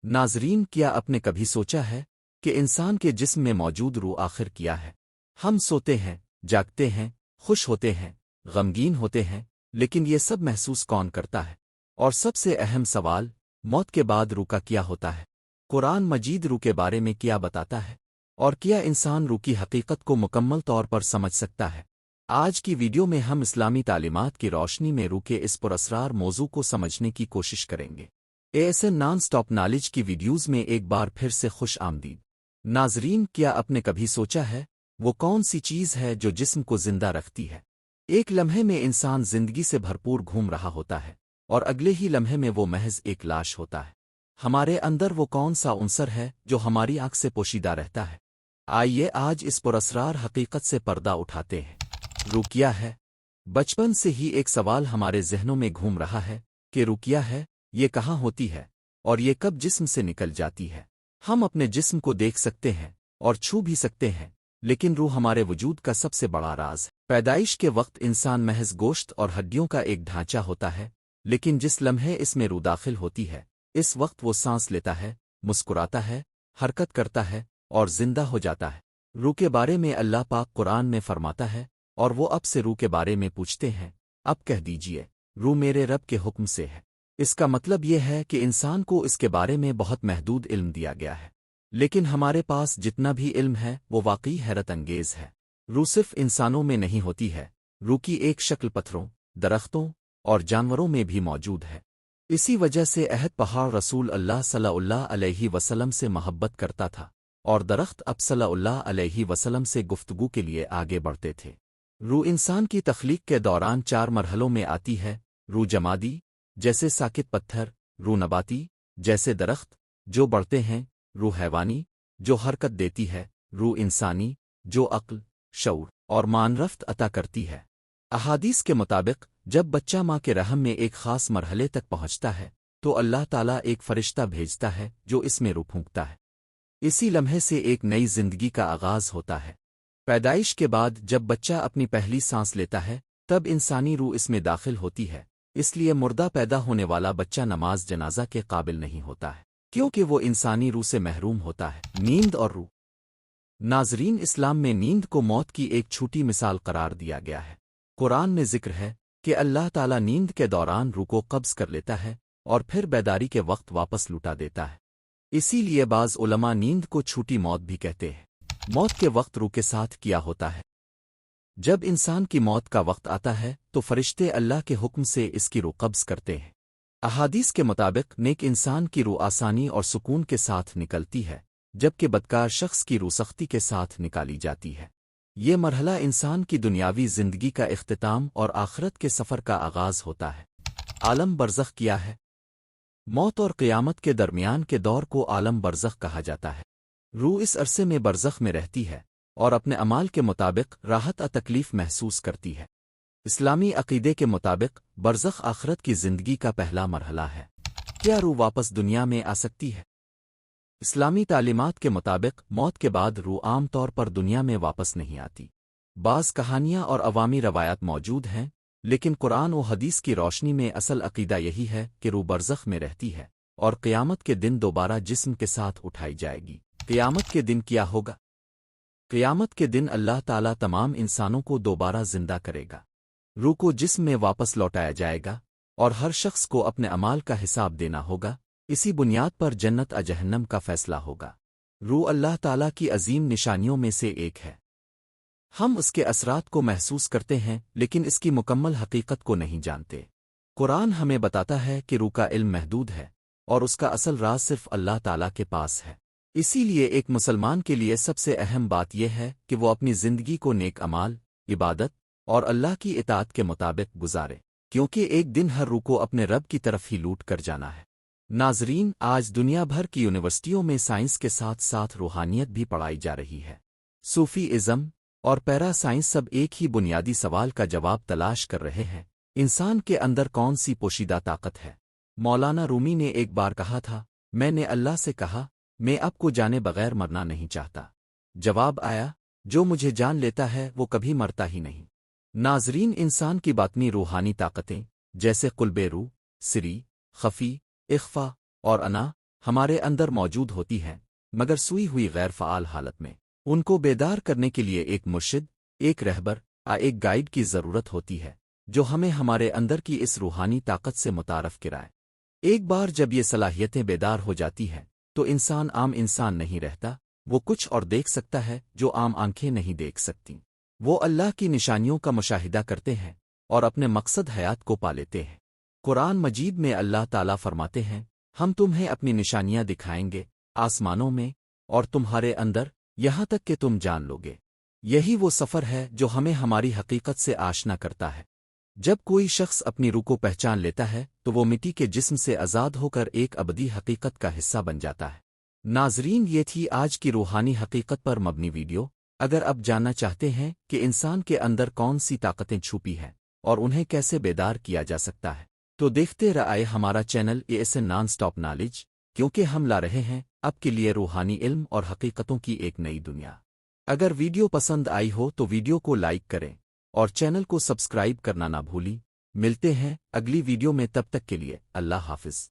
ناظرین، کیا آپ نے کبھی سوچا ہے کہ انسان کے جسم میں موجود روح آخر کیا ہے؟ ہم سوتے ہیں، جاگتے ہیں، خوش ہوتے ہیں، غمگین ہوتے ہیں، لیکن یہ سب محسوس کون کرتا ہے؟ اور سب سے اہم سوال، موت کے بعد روح کا کیا ہوتا ہے؟ قرآن مجید روح کے بارے میں کیا بتاتا ہے؟ اور کیا انسان روح کی حقیقت کو مکمل طور پر سمجھ سکتا ہے؟ آج کی ویڈیو میں ہم اسلامی تعلیمات کی روشنی میں روح کے اس پراسرار موضوع کو سمجھنے کی کوشش کریں گے۔ ایسے نان سٹاپ نالج کی ویڈیوز میں ایک بار پھر سے خوش آمدید۔ ناظرین، کیا آپ نے کبھی سوچا ہے وہ کون سی چیز ہے جو جسم کو زندہ رکھتی ہے؟ ایک لمحے میں انسان زندگی سے بھرپور گھوم رہا ہوتا ہے، اور اگلے ہی لمحے میں وہ محض ایک لاش ہوتا ہے۔ ہمارے اندر وہ کون سا عنصر ہے جو ہماری آنکھ سے پوشیدہ رہتا ہے؟ آئیے آج اس پراسرار حقیقت سے پردہ اٹھاتے ہیں۔ روح کیا ہے؟ بچپن سے ہی ایک سوال ہمارے ذہنوں میں گھوم رہا ہے کہ روح کیا ہے، یہ کہاں ہوتی ہے، اور یہ کب جسم سے نکل جاتی ہے؟ ہم اپنے جسم کو دیکھ سکتے ہیں اور چھو بھی سکتے ہیں، لیکن روح ہمارے وجود کا سب سے بڑا راز ہے۔ پیدائش کے وقت انسان محض گوشت اور ہڈیوں کا ایک ڈھانچہ ہوتا ہے، لیکن جس لمحے اس میں روح داخل ہوتی ہے، اس وقت وہ سانس لیتا ہے، مسکراتا ہے، حرکت کرتا ہے اور زندہ ہو جاتا ہے۔ روح کے بارے میں اللہ پاک قرآن میں فرماتا ہے، اور وہ اب سے روح کے بارے میں پوچھتے ہیں، اب کہہ دیجئے، روح میرے رب کے حکم سے ہے۔ اس کا مطلب یہ ہے کہ انسان کو اس کے بارے میں بہت محدود علم دیا گیا ہے، لیکن ہمارے پاس جتنا بھی علم ہے وہ واقعی حیرت انگیز ہے۔ روح صرف انسانوں میں نہیں ہوتی ہے، روح کی ایک شکل پتھروں، درختوں اور جانوروں میں بھی موجود ہے۔ اسی وجہ سے احد پہاڑ رسول اللہ صلی اللہ علیہ وسلم سے محبت کرتا تھا، اور درخت اب صلی اللہ علیہ وسلم سے گفتگو کے لیے آگے بڑھتے تھے۔ روح انسان کی تخلیق کے دوران 4 مرحلوں میں آتی ہے: روح جمادی، جیسے ساکت پتھر; روح نباتی، جیسے درخت جو بڑھتے ہیں; روح حیوانی، جو حرکت دیتی ہے; روح انسانی، جو عقل، شعور اور معنرفت عطا کرتی ہے۔ احادیث کے مطابق جب بچہ ماں کے رحم میں ایک خاص مرحلے تک پہنچتا ہے تو اللہ تعالیٰ ایک فرشتہ بھیجتا ہے جو اس میں روح پھونکتا ہے۔ اسی لمحے سے ایک نئی زندگی کا آغاز ہوتا ہے۔ پیدائش کے بعد جب بچہ اپنی پہلی سانس لیتا ہے تب انسانی روح اس میں داخل ہوتی ہے، اس لیے مردہ پیدا ہونے والا بچہ نماز جنازہ کے قابل نہیں ہوتا ہے، کیونکہ وہ انسانی روح سے محروم ہوتا ہے۔ نیند اور روح۔ ناظرین، اسلام میں نیند کو موت کی ایک چھوٹی مثال قرار دیا گیا ہے۔ قرآن میں ذکر ہے کہ اللہ تعالیٰ نیند کے دوران روح کو قبض کر لیتا ہے اور پھر بیداری کے وقت واپس لوٹا دیتا ہے۔ اسی لیے بعض علماء نیند کو چھوٹی موت بھی کہتے ہیں۔ موت کے وقت روح کے ساتھ کیا ہوتا ہے؟ جب انسان کی موت کا وقت آتا ہے تو فرشتے اللہ کے حکم سے اس کی روح قبض کرتے ہیں۔ احادیث کے مطابق نیک انسان کی روح آسانی اور سکون کے ساتھ نکلتی ہے، جبکہ بدکار شخص کی روح سختی کے ساتھ نکالی جاتی ہے۔ یہ مرحلہ انسان کی دنیاوی زندگی کا اختتام اور آخرت کے سفر کا آغاز ہوتا ہے۔ عالم برزخ کیا ہے؟ موت اور قیامت کے درمیان کے دور کو عالم برزخ کہا جاتا ہے۔ روح اس عرصے میں برزخ میں رہتی ہے اور اپنے اعمال کے مطابق راحت تکلیف محسوس کرتی ہے۔ اسلامی عقیدے کے مطابق برزخ آخرت کی زندگی کا پہلا مرحلہ ہے۔ کیا روح واپس دنیا میں آ سکتی ہے؟ اسلامی تعلیمات کے مطابق موت کے بعد روح عام طور پر دنیا میں واپس نہیں آتی۔ بعض کہانیاں اور عوامی روایات موجود ہیں، لیکن قرآن و حدیث کی روشنی میں اصل عقیدہ یہی ہے کہ روح برزخ میں رہتی ہے اور قیامت کے دن دوبارہ جسم کے ساتھ اٹھائی جائے گی۔ قیامت کے دن کیا ہوگا؟ قیامت کے دن اللہ تعالیٰ تمام انسانوں کو دوبارہ زندہ کرے گا، روح کو جسم میں واپس لوٹایا جائے گا، اور ہر شخص کو اپنے اعمال کا حساب دینا ہوگا۔ اسی بنیاد پر جنت و جہنم کا فیصلہ ہوگا۔ روح اللہ تعالیٰ کی عظیم نشانیوں میں سے ایک ہے۔ ہم اس کے اثرات کو محسوس کرتے ہیں لیکن اس کی مکمل حقیقت کو نہیں جانتے۔ قرآن ہمیں بتاتا ہے کہ روح کا علم محدود ہے اور اس کا اصل راز صرف اللہ تعالیٰ کے پاس ہے۔ اسی لیے ایک مسلمان کے لیے سب سے اہم بات یہ ہے کہ وہ اپنی زندگی کو نیک اعمال، عبادت اور اللہ کی اطاعت کے مطابق گزارے، کیونکہ ایک دن ہر روح کو اپنے رب کی طرف ہی لوٹ کر جانا ہے۔ ناظرین، آج دنیا بھر کی یونیورسٹیوں میں سائنس کے ساتھ ساتھ روحانیت بھی پڑھائی جا رہی ہے۔ صوفی ازم اور پیرا سائنس سب ایک ہی بنیادی سوال کا جواب تلاش کر رہے ہیں: انسان کے اندر کون سی پوشیدہ طاقت ہے؟ مولانا رومی نے ایک بار کہا تھا، میں نے اللہ سے کہا، میں اب کو جانے بغیر مرنا نہیں چاہتا۔ جواب آیا، جو مجھے جان لیتا ہے وہ کبھی مرتا ہی نہیں۔ ناظرین، انسان کی باطنی روحانی طاقتیں جیسے قلب روح، سری، خفی، اخفا اور انا ہمارے اندر موجود ہوتی ہیں مگر سوئی ہوئی غیر فعال حالت میں۔ ان کو بیدار کرنے کے لیے ایک مرشد، ایک رہبر، ایک گائیڈ کی ضرورت ہوتی ہے جو ہمیں ہمارے اندر کی اس روحانی طاقت سے متعارف کرائے۔ ایک بار جب یہ صلاحیتیں بیدار ہو جاتی ہیں تو انسان عام انسان نہیں رہتا، وہ کچھ اور دیکھ سکتا ہے جو عام آنکھیں نہیں دیکھ سکتی۔ وہ اللہ کی نشانیوں کا مشاہدہ کرتے ہیں اور اپنے مقصد حیات کو پا لیتے ہیں۔ قرآن مجید میں اللہ تعالیٰ فرماتے ہیں، ہم تمہیں اپنی نشانیاں دکھائیں گے آسمانوں میں اور تمہارے اندر، یہاں تک کہ تم جان لوگے۔ یہی وہ سفر ہے جو ہمیں ہماری حقیقت سے آشنا کرتا ہے۔ جب کوئی شخص اپنی روح کو پہچان لیتا ہے تو وہ مٹی کے جسم سے آزاد ہو کر ایک ابدی حقیقت کا حصہ بن جاتا ہے۔ ناظرین، یہ تھی آج کی روحانی حقیقت پر مبنی ویڈیو۔ اگر اب جاننا چاہتے ہیں کہ انسان کے اندر کون سی طاقتیں چھپی ہیں اور انہیں کیسے بیدار کیا جا سکتا ہے تو دیکھتے رہے ہمارا channel ASN naan stop knowledge, کیونکہ ہم لا رہے ہیں اب کے لیے روحانی علم اور حقیقتوں کی ایک نئی دنیا۔ اگر ویڈیو پسند آئی ہو تو ویڈیو کو لائک کریں اور چینل کو سبسکرائب کرنا نہ بھولی۔ ملتے ہیں اگلی ویڈیو میں، تب تک کے لیے اللہ حافظ۔